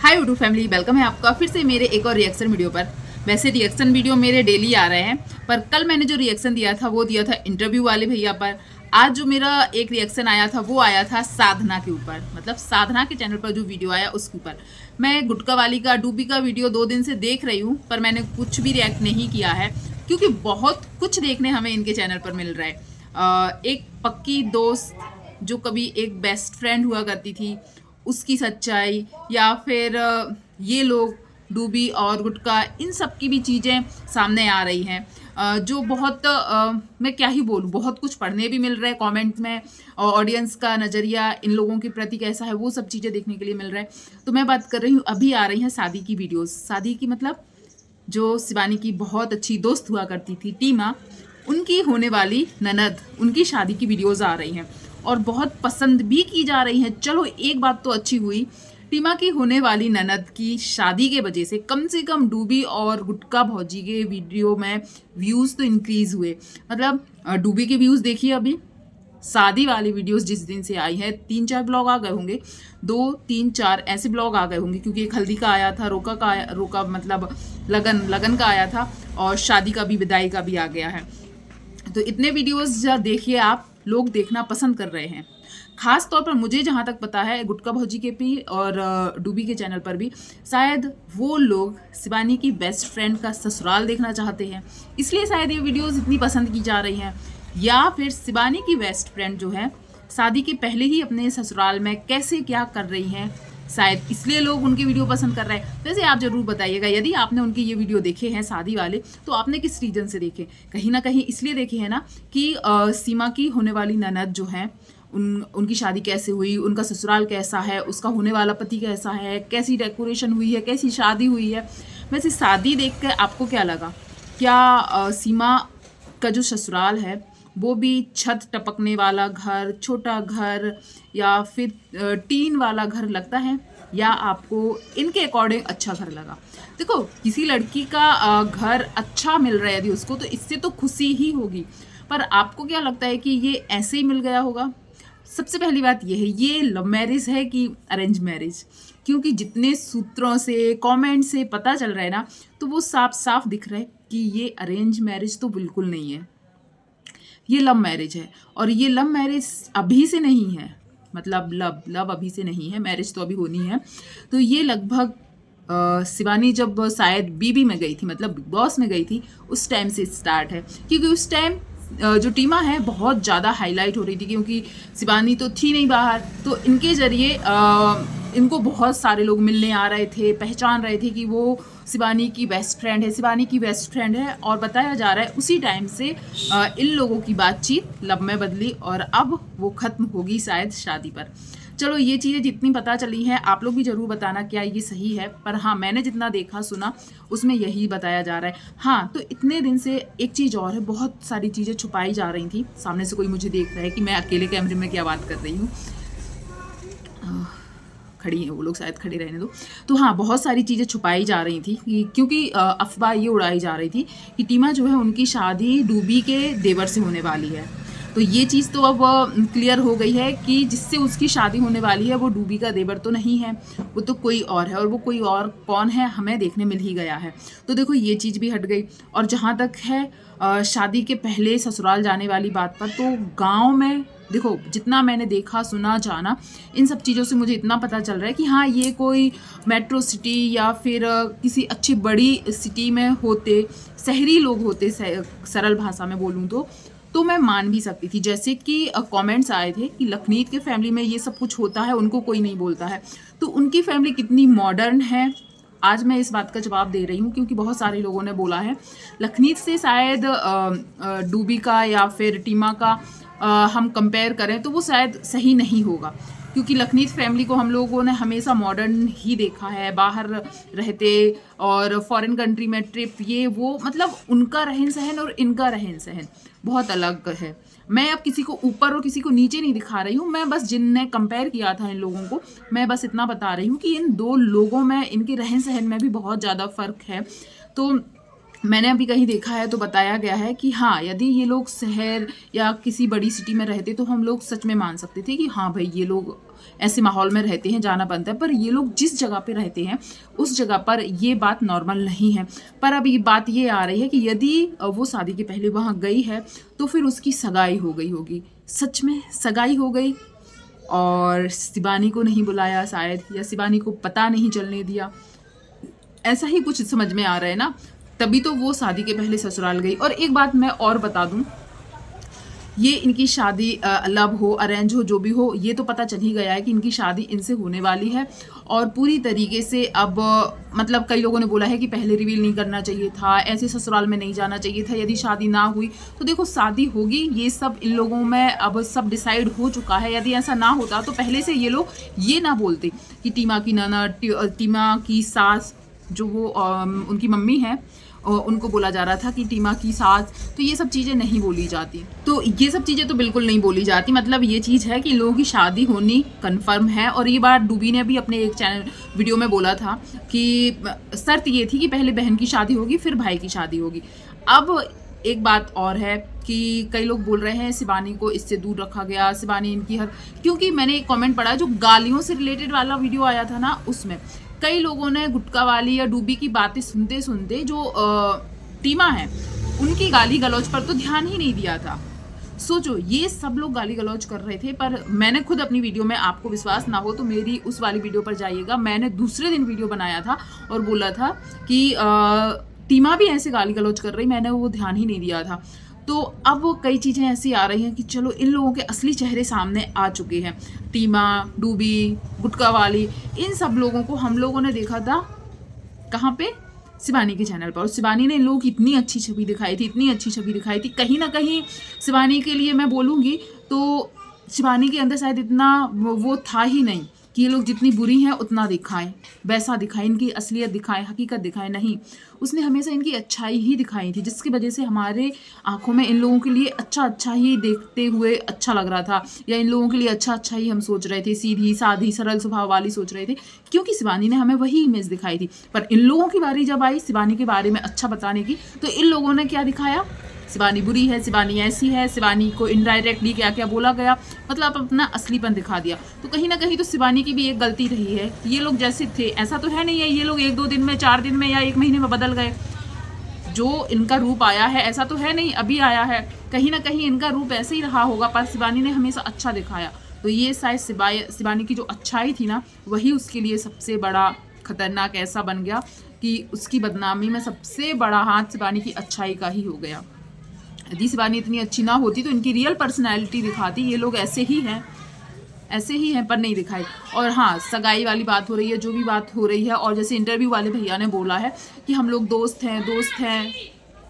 Hi YouTube family, welcome है आपका फिर से मेरे एक और रिएक्शन वीडियो पर। वैसे रिएक्शन वीडियो मेरे डेली आ रहे हैं, पर कल मैंने जो रिएक्शन दिया था वो दिया था इंटरव्यू वाले भैया पर। आज जो मेरा एक रिएक्शन आया था वो आया था साधना के ऊपर, मतलब साधना के चैनल पर जो वीडियो आया उसके ऊपर। मैं गुटका वाली का डूबी का वीडियो 2 दिन से देख रही हूँ, पर मैंने कुछ भी रिएक्ट नहीं किया है क्योंकि बहुत कुछ देखने हमें इनके चैनल पर मिल रहा है। एक पक्की दोस्त जो कभी एक बेस्ट फ्रेंड हुआ करती थी उसकी सच्चाई, या फिर ये लोग डूबी और गुटका, इन सब की भी चीज़ें सामने आ रही हैं। जो बहुत मैं क्या ही बोलूँ, बहुत कुछ पढ़ने भी मिल रहा है कमेंट में, और ऑडियंस का नज़रिया इन लोगों के प्रति कैसा है वो सब चीज़ें देखने के लिए मिल रहा है। तो मैं बात कर रही हूँ, अभी आ रही हैं शादी की वीडियोस। शादी की मतलब जो शिवानी की बहुत अच्छी दोस्त हुआ करती थी टीमा, उनकी होने वाली ननद, उनकी शादी की वीडियोस आ रही हैं और बहुत पसंद भी की जा रही हैं। चलो एक बात तो अच्छी हुई, टीमा की होने वाली ननद की शादी के वजह से कम डूबी और गुटका भौजी के वीडियो में व्यूज़ तो इंक्रीज हुए। मतलब डूबी के व्यूज़ देखिए, अभी शादी वाली वीडियोस जिस दिन से आई है 3-4 ब्लॉग आ गए होंगे, 2-3-4 ऐसे ब्लॉग आ गए होंगे, क्योंकि एक हल्दी का आया था, रोका मतलब लगन का आया था, और शादी का भी, विदाई का भी आ गया है। तो इतने वीडियोस देखिए, आप लोग देखना पसंद कर रहे हैं। खास तौर पर मुझे जहाँ तक पता है, गुटका भौजी के भी और डूबी के चैनल पर भी शायद वो लोग शिवानी की बेस्ट फ्रेंड का ससुराल देखना चाहते हैं, इसलिए शायद ये वीडियोस इतनी पसंद की जा रही हैं। या फिर शिवानी की बेस्ट फ्रेंड जो है शादी के पहले ही अपने ससुराल में कैसे क्या कर रही हैं, शायद इसलिए लोग उनकी वीडियो पसंद कर रहे हैं। वैसे आप ज़रूर बताइएगा, यदि आपने उनके ये वीडियो देखे हैं शादी वाले, तो आपने किस रीजन से देखे? कहीं ना कहीं इसलिए देखे हैं ना कि सीमा की होने वाली ननद जो है, उनकी शादी कैसे हुई, उनका ससुराल कैसा है, उसका होने वाला पति कैसा है, कैसी डेकोरेशन हुई है, कैसी शादी हुई है। वैसे शादी देख कर आपको क्या लगा? क्या सीमा का जो ससुराल है वो भी छत टपकने वाला घर, छोटा घर, या फिर टीन वाला घर लगता है, या आपको इनके अकॉर्डिंग अच्छा घर लगा? देखो, किसी लड़की का घर अच्छा मिल रहा है यदि उसको, तो इससे तो खुशी ही होगी। पर आपको क्या लगता है कि ये ऐसे ही मिल गया होगा? सबसे पहली बात ये है, ये लव मैरिज है कि अरेंज मैरिज? क्योंकि जितने सूत्रों से, कमेंट से पता चल रहा है ना, तो वो साफ साफ दिख रहा है कि ये अरेंज मैरिज तो बिल्कुल नहीं है, ये लव मैरिज है। और ये लव मैरिज अभी से नहीं है, मतलब लव अभी से नहीं है, मैरिज तो अभी होनी है। तो ये लगभग शिवानी जब शायद बीबी में गई थी, मतलब बिग बॉस में गई थी, उस टाइम से स्टार्ट है। क्योंकि उस टाइम जो टीमा है बहुत ज़्यादा हाईलाइट हो रही थी, क्योंकि शिवानी तो थी नहीं बाहर, तो इनके ज़रिए इनको बहुत सारे लोग मिलने आ रहे थे, पहचान रहे थे कि वो शिवानी की बेस्ट फ्रेंड है, शिवानी की बेस्ट फ्रेंड है। और बताया जा रहा है उसी टाइम से इन लोगों की बातचीत लब में बदली, और अब वो ख़त्म होगी शायद शादी पर। चलो, ये चीज़ें जितनी पता चली हैं, आप लोग भी ज़रूर बताना क्या ये सही है। पर हाँ, मैंने जितना देखा सुना उसमें यही बताया जा रहा है। हाँ, तो इतने दिन से एक चीज़ और है, बहुत सारी चीज़ें छुपाई जा रही थी। सामने से कोई मुझे देख रहा है कि मैं अकेले कैमरे में क्या बात कर रही हूँ। खड़ी हैं वो लोग, शायद खड़े रहने दो। तो हाँ, बहुत सारी चीज़ें छुपाई जा रही थी क्योंकि अफवाह ये उड़ाई जा रही थी कि टीमा जो है उनकी शादी डूबी के देवर से होने वाली है। तो ये चीज़ तो अब क्लियर हो गई है कि जिससे उसकी शादी होने वाली है वो डूबी का देवर तो नहीं है, वो तो कोई और है। और वो कोई और कौन है हमें देखने मिल ही गया है। तो देखो, ये चीज़ भी हट गई। और जहाँ तक है शादी के पहले ससुराल जाने वाली बात पर, तो गाँव में देखो, जितना मैंने देखा, सुना, जाना, इन सब चीज़ों से मुझे इतना पता चल रहा है कि हाँ, ये कोई मेट्रो सिटी या फिर किसी अच्छी बड़ी सिटी में होते, शहरी लोग होते, सरल भाषा में बोलूँ तो मैं मान भी सकती थी। जैसे कि कमेंट्स आए थे कि लखनीत के फैमिली में ये सब कुछ होता है, उनको कोई नहीं बोलता है। तो उनकी फैमिली कितनी मॉडर्न है, आज मैं इस बात का जवाब दे रही हूँ, क्योंकि बहुत सारे लोगों ने बोला है लखनीत से शायद डूबी का या फिर टीमा का हम कंपेयर करें तो वो शायद सही नहीं होगा। क्योंकि लखनीत फैमिली को हम लोगों ने हमेशा मॉडर्न ही देखा है, बाहर रहते और फॉरेन कंट्री में ट्रिप, ये वो, मतलब उनका रहन सहन और इनका रहन सहन बहुत अलग है। मैं अब किसी को ऊपर और किसी को नीचे नहीं दिखा रही हूँ, मैं बस जिनने कंपेयर किया था इन लोगों को, मैं बस इतना बता रही हूँ कि इन दो लोगों में, इनके रहन सहन में भी बहुत ज़्यादा फ़र्क है। तो मैंने अभी कहीं देखा है तो बताया गया है कि हाँ, यदि ये लोग शहर या किसी बड़ी सिटी में रहते तो हम लोग सच में मान सकते थे कि हाँ भाई, ये लोग ऐसे माहौल में रहते हैं, जाना बनता है। पर ये लोग जिस जगह पे रहते हैं उस जगह पर ये बात नॉर्मल नहीं है। पर अब ये बात ये आ रही है कि यदि वो शादी के पहले वहाँ गई है तो फिर उसकी सगाई हो गई होगी। सच में सगाई हो गई और शिवानी को नहीं बुलाया शायद, या शिवानी को पता नहीं चलने दिया, ऐसा ही कुछ समझ में आ रहा है ना। तभी तो वो शादी के पहले ससुराल गई। और एक बात मैं और बता दूं, ये इनकी शादी लव हो अरेंज हो जो भी हो, ये तो पता चल ही गया है कि इनकी शादी इनसे होने वाली है। और पूरी तरीके से अब मतलब कई लोगों ने बोला है कि पहले रिवील नहीं करना चाहिए था, ऐसे ससुराल में नहीं जाना चाहिए था यदि शादी ना हुई। तो देखो, शादी होगी, ये सब इन लोगों में अब सब डिसाइड हो चुका है। यदि ऐसा ना होता तो पहले से ये लोग ये ना बोलते कि टीमा की ननद, टीमा की सास, जो वो उनकी मम्मी है, उनको बोला जा रहा था कि टीमा की सास, तो ये सब चीज़ें नहीं बोली जाती। तो ये सब चीज़ें तो बिल्कुल नहीं बोली जाती। मतलब ये चीज़ है कि लोगों की शादी होनी कंफर्म है। और ये बात डूबी ने भी अपने एक चैनल वीडियो में बोला था कि शर्त ये थी कि पहले बहन की शादी होगी फिर भाई की शादी होगी। अब एक बात और है कि कई लोग बोल रहे हैं शिवानी को इससे दूर रखा गया, शिवानी इनकी हर, क्योंकि मैंने एक कमेंट पढ़ा जो गालियों से रिलेटेड वाला वीडियो आया था ना, उसमें कई लोगों ने गुटका वाली या डूबी की बातें सुनते सुनते जो टीमा है उनकी गाली गलौज पर तो ध्यान ही नहीं दिया था। सोचो, ये सब लोग गाली गलौज कर रहे थे। पर मैंने खुद अपनी वीडियो में, आपको विश्वास ना हो तो मेरी उस वाली वीडियो पर जाइएगा, मैंने दूसरे दिन वीडियो बनाया था और बोला था कि टीमा भी ऐसे गाली गलौज कर रही, मैंने वो ध्यान ही नहीं दिया था। तो अब कई चीज़ें ऐसी आ रही हैं कि चलो इन लोगों के असली चेहरे सामने आ चुके हैं। टीमा, डूबी, गुटका वाली, इन सब लोगों को हम लोगों ने देखा था कहाँ पे? शिवानी के चैनल पर। और शिवानी ने इन लोगों की इतनी अच्छी छवि दिखाई थी, इतनी अच्छी छवि दिखाई थी। कहीं ना कहीं शिवानी के लिए मैं बोलूँगी तो शिवानी के अंदर शायद इतना वो था ही नहीं कि ये लोग जितनी बुरी हैं उतना दिखाएं, वैसा दिखाएं, इनकी असलियत दिखाएं, हकीकत दिखाएं। नहीं, उसने हमेशा इनकी अच्छाई ही दिखाई थी, जिसकी वजह से हमारे आंखों में इन लोगों के लिए अच्छा ही देखते हुए अच्छा लग रहा था, या इन लोगों के लिए अच्छा ही हम सोच रहे थे, सीधी साधी सरल स्वभाव वाली सोच रहे थे, क्योंकि शिवानी ने हमें वही इमेज दिखाई थी। पर इन लोगों की बारी जब आई शिवानी के बारे में अच्छा बताने की, तो इन लोगों ने क्या दिखाया? शिवानी बुरी है, शिवानी ऐसी है, शिवानी को इनडायरेक्टली क्या क्या बोला गया, मतलब अपना असलीपन दिखा दिया। तो कहीं ना कहीं तो शिवानी की भी एक गलती रही है। ये लोग जैसे थे ऐसा तो है नहीं है ये लोग 1-2 दिन में, 4 दिन में या 1 महीने में बदल गए। जो इनका रूप आया है ऐसा तो है नहीं अभी आया है, कहीं ना कहीं इनका रूप ऐसे ही रहा होगा, पर शिवानी ने हमेशा अच्छा दिखाया। तो ये शायद शिवानी की जो अच्छाई थी ना, वही उसके लिए सबसे बड़ा खतरनाक ऐसा बन गया कि उसकी बदनामी में सबसे बड़ा हाथ शिवानी की अच्छाई का ही हो गया। यदि शिवानी इतनी अच्छी ना होती तो इनकी रियल पर्सनैलिटी दिखाती। ये लोग ऐसे ही हैं पर नहीं दिखाई। और हाँ, सगाई वाली बात हो रही है, जो भी बात हो रही है, और जैसे इंटरव्यू वाले भैया ने बोला है कि हम लोग दोस्त हैं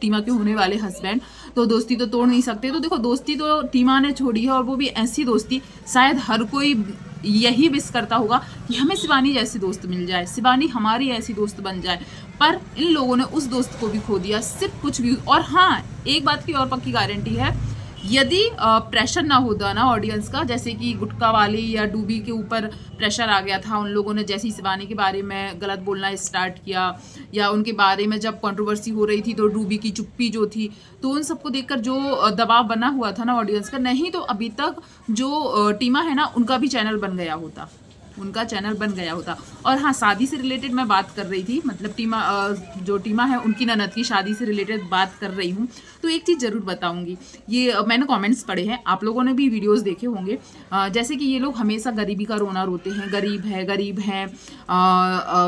टीमा के होने वाले हस्बैंड, तो दोस्ती तो तोड़ नहीं सकते। तो देखो, दोस्ती तो टीमा ने छोड़ी है, और वो भी ऐसी दोस्ती, शायद हर कोई यही विश करता होगा कि हमें शिवानी जैसी दोस्त मिल जाए, शिवानी हमारी ऐसी दोस्त बन जाए। पर इन लोगों ने उस दोस्त को भी खो दिया, सिर्फ कुछ भी। और हाँ, एक बात की और पक्की गारंटी है, यदि प्रेशर ना होता ना ऑडियंस का, जैसे कि गुटका वाली या डूबी के ऊपर प्रेशर आ गया था, उन लोगों ने जैसे ही शिवानी के बारे में गलत बोलना स्टार्ट किया, या उनके बारे में जब कंट्रोवर्सी हो रही थी तो डूबी की चुप्पी जो थी, तो उन सबको देखकर जो दबाव बना हुआ था ना ऑडियंस का, नहीं तो अभी तक जो टीमा है ना, उनका भी चैनल बन गया होता, और हाँ, शादी से रिलेटेड मैं बात कर रही थी, मतलब जो टीमा है उनकी ननद की शादी से रिलेटेड बात कर रही हूँ। तो एक चीज़ ज़रूर बताऊँगी, ये मैंने कमेंट्स पढ़े हैं, आप लोगों ने भी वीडियोस देखे होंगे, जैसे कि ये लोग हमेशा गरीबी का रोना रोते हैं, गरीब है,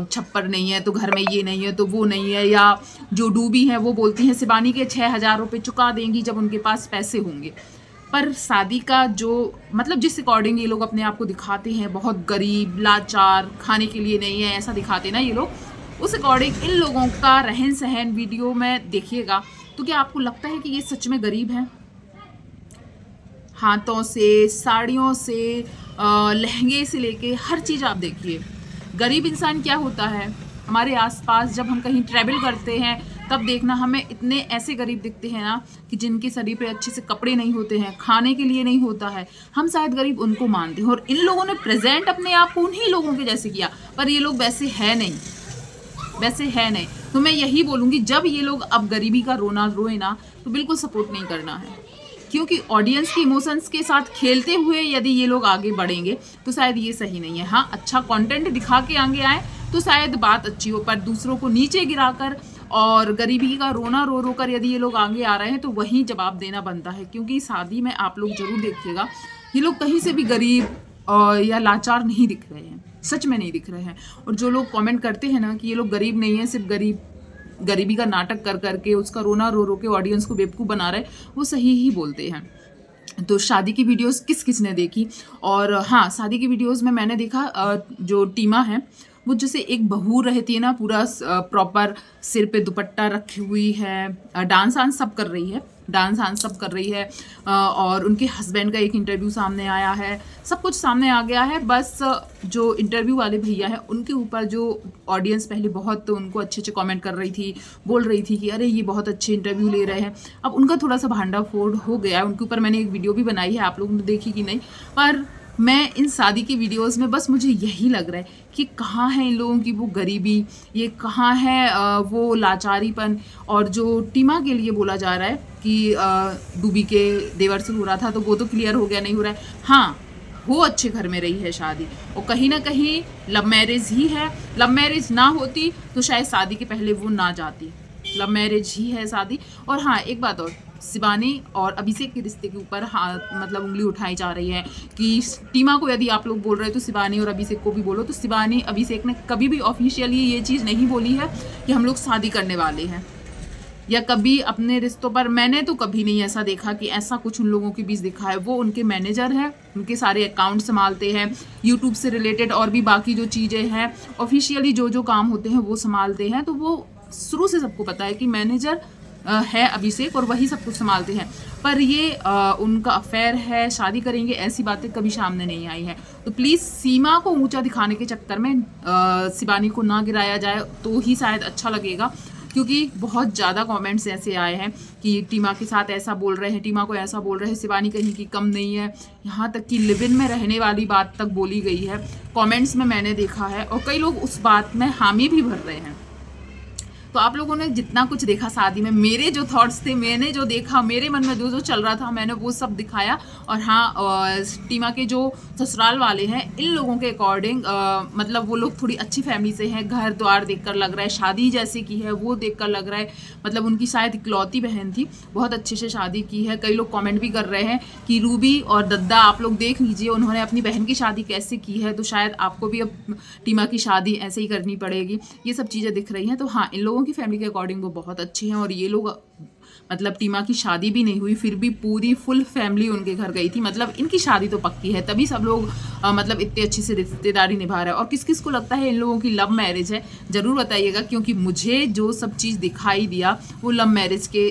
छप्पर नहीं है तो घर में ये नहीं है तो वो नहीं है। या जो डूबी है वो बोलती हैं शिवानी के 6,000 रुपये चुका देंगी जब उनके पास पैसे होंगे। पर शादी का जो मतलब जिस अकॉर्डिंग ये लोग अपने आप को दिखाते हैं, बहुत गरीब, लाचार, खाने के लिए नहीं है, ऐसा दिखाते ना ये लोग, उस अकॉर्डिंग इन लोगों का रहन सहन वीडियो में देखिएगा तो क्या आपको लगता है कि ये सच में गरीब हैं? हाथों से, साड़ियों से, लहंगे से लेके हर चीज़ आप देखिए। गरीब इंसान क्या होता है? हमारे आसपास जब हम कहीं ट्रैवल करते हैं तब देखना, हमें इतने ऐसे गरीब दिखते हैं ना कि जिनके शरीर पे अच्छे से कपड़े नहीं होते हैं, खाने के लिए नहीं होता है, हम शायद गरीब उनको मानते हैं। और इन लोगों ने प्रेजेंट अपने आप को उन्हीं लोगों के जैसे किया, पर ये लोग वैसे है नहीं। तो मैं यही बोलूँगी, जब ये लोग अब गरीबी का रोना रोए ना, तो बिल्कुल सपोर्ट नहीं करना है, क्योंकि ऑडियंस के इमोशंस के साथ खेलते हुए यदि ये लोग आगे बढ़ेंगे तो शायद ये सही नहीं है। हाँ, अच्छा कंटेंट दिखा के आगे आए तो शायद बात अच्छी हो, पर दूसरों को नीचे गिराकर और गरीबी का रोना रो रो कर यदि ये लोग आगे आ रहे हैं तो वहीं जवाब देना बनता है। क्योंकि शादी में आप लोग जरूर देखिएगा, ये लोग कहीं से भी गरीब या लाचार नहीं दिख रहे हैं, सच में नहीं दिख रहे हैं। और जो लोग कमेंट करते हैं ना कि ये लोग गरीब नहीं है, सिर्फ गरीबी का नाटक कर करके उसका रोना रो रो के ऑडियंस को बेवकूफ़ बना रहे, वो सही ही बोलते हैं। तो शादी की वीडियोस किस किस ने देखी? और हाँ, शादी की वीडियोस में मैंने देखा जो टीमा है वो जैसे एक बहू रहती है ना, पूरा प्रॉपर सिर पे दुपट्टा रखी हुई है, डांस वांस सब कर रही है, डांस वांस सब कर रही है। और उनके हस्बैंड का एक इंटरव्यू सामने आया है, सब कुछ सामने आ गया है। बस जो इंटरव्यू वाले भैया हैं उनके ऊपर जो ऑडियंस पहले बहुत उनको अच्छे अच्छे कमेंट कर रही थी, बोल रही थी कि अरे ये बहुत अच्छे इंटरव्यू ले रहे हैं, अब उनका थोड़ा सा भांडा फोड़ हो गया है। उनके ऊपर मैंने एक वीडियो भी बनाई है, आप लोगों ने देखी कि नहीं, पर मैं इन शादी की वीडियोस में बस मुझे यही लग रहा है कि कहाँ है इन लोगों की वो गरीबी, ये कहाँ है वो लाचारीपन। और जो टीमा के लिए बोला जा रहा है कि डूबी के देवर से हो रहा था, तो वो तो क्लियर हो गया, नहीं हो रहा है। हाँ, वो अच्छे घर में रही है शादी, और कहीं ना कहीं लव मैरिज ही है। लव मैरिज ना होती तो शायद शादी के पहले वो ना जाती, लव मैरिज ही है शादी। और हाँ, एक बात और, शिवानी और अभिषेक के रिश्ते के ऊपर मतलब उंगली उठाई जा रही है कि टीमा को यदि आप लोग बोल रहे हो तो शिवानी और अभिषेक को भी बोलो। तो शिवानी अभिषेक ने कभी भी ऑफिशियली ये चीज़ नहीं बोली है कि हम लोग शादी करने वाले हैं, या कभी अपने रिश्तों पर मैंने तो कभी नहीं ऐसा देखा कि ऐसा कुछ उन लोगों के बीच दिखा है। वो उनके मैनेजर हैं, उनके सारे अकाउंट संभालते हैं, यूट्यूब से रिलेटेड और भी बाकी जो चीज़ें हैं ऑफिशियली जो जो काम होते हैं वो संभालते हैं। तो वो शुरू से सबको पता है कि मैनेजर है अभिषेक और वही सब कुछ संभालते हैं। पर ये उनका अफेयर है, शादी करेंगे, ऐसी बातें कभी सामने नहीं आई है। तो प्लीज़ सीमा को ऊंचा दिखाने के चक्कर में शिवानी को ना गिराया जाए तो ही शायद अच्छा लगेगा। क्योंकि बहुत ज़्यादा कमेंट्स ऐसे आए हैं कि टीमा के साथ ऐसा बोल रहे हैं, टीमा को ऐसा बोल रहे हैं, शिवानी कहीं की कम नहीं है, यहाँ तक कि लिव इन में रहने वाली बात तक बोली गई है। कमेंट्स में मैंने देखा है, और कई लोग उस बात में हामी भी भर रहे हैं। तो आप लोगों ने जितना कुछ देखा शादी में, मेरे जो थॉट्स थे, मैंने जो देखा, मेरे मन में जो जो चल रहा था, मैंने वो सब दिखाया। और हाँ, टीमा के जो ससुराल वाले हैं, इन लोगों के अकॉर्डिंग मतलब वो लोग थोड़ी अच्छी फैमिली से हैं, घर द्वार देखकर लग रहा है, शादी जैसे की है वो देखकर लग रहा है, मतलब उनकी शायद इकलौती बहन थी, बहुत अच्छे से शादी की है। कई लोग कमेंट भी कर रहे हैं कि रूबी और दद्दा आप लोग देख लीजिए उन्होंने अपनी बहन की शादी कैसे की है, तो शायद आपको भी अब टीमा की शादी ऐसे ही करनी पड़ेगी। ये सब चीज़ें दिख रही हैं। तो हाँ, इन लोगों की फैमिली के अकॉर्डिंग वो बहुत अच्छे हैं। और ये लोग मतलब टीमा की शादी भी नहीं हुई, फिर भी पूरी फुल फैमिली उनके घर गई थी, मतलब इनकी शादी तो पक्की है, तभी सब लोग मतलब इतने अच्छी से रिश्तेदारी निभा रहे हैं। और किस किस को लगता है इन लोगों की लव मैरिज है, ज़रूर बताइएगा, क्योंकि मुझे जो सब चीज़ दिखाई दिया वो लव मैरिज के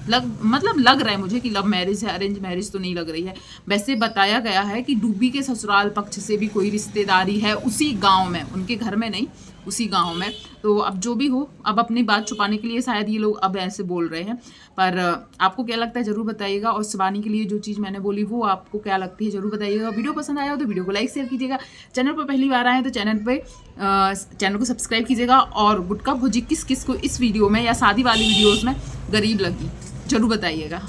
मतलब लग रहा है मुझे कि लव मैरिज है, अरेंज मैरिज तो नहीं लग रही है। वैसे बताया गया है कि डूबी के ससुराल पक्ष से भी कोई रिश्तेदारी है उसी गाँव में, उनके घर में नहीं, उसी गांव में। तो अब जो भी हो, अब अपनी बात छुपाने के लिए शायद ये लोग अब ऐसे बोल रहे हैं। पर आपको क्या लगता है ज़रूर बताइएगा। और शिवानी के लिए जो चीज़ मैंने बोली वो आपको क्या लगती है ज़रूर बताइएगा। वीडियो पसंद आया हो तो वीडियो को लाइक शेयर कीजिएगा। चैनल पर पहली बार आए तो चैनल को सब्सक्राइब कीजिएगा। और गुटका भोजी किस किस को इस वीडियो में या शादी वाली वीडियोज़ में गरीब लगी ज़रूर बताइएगा।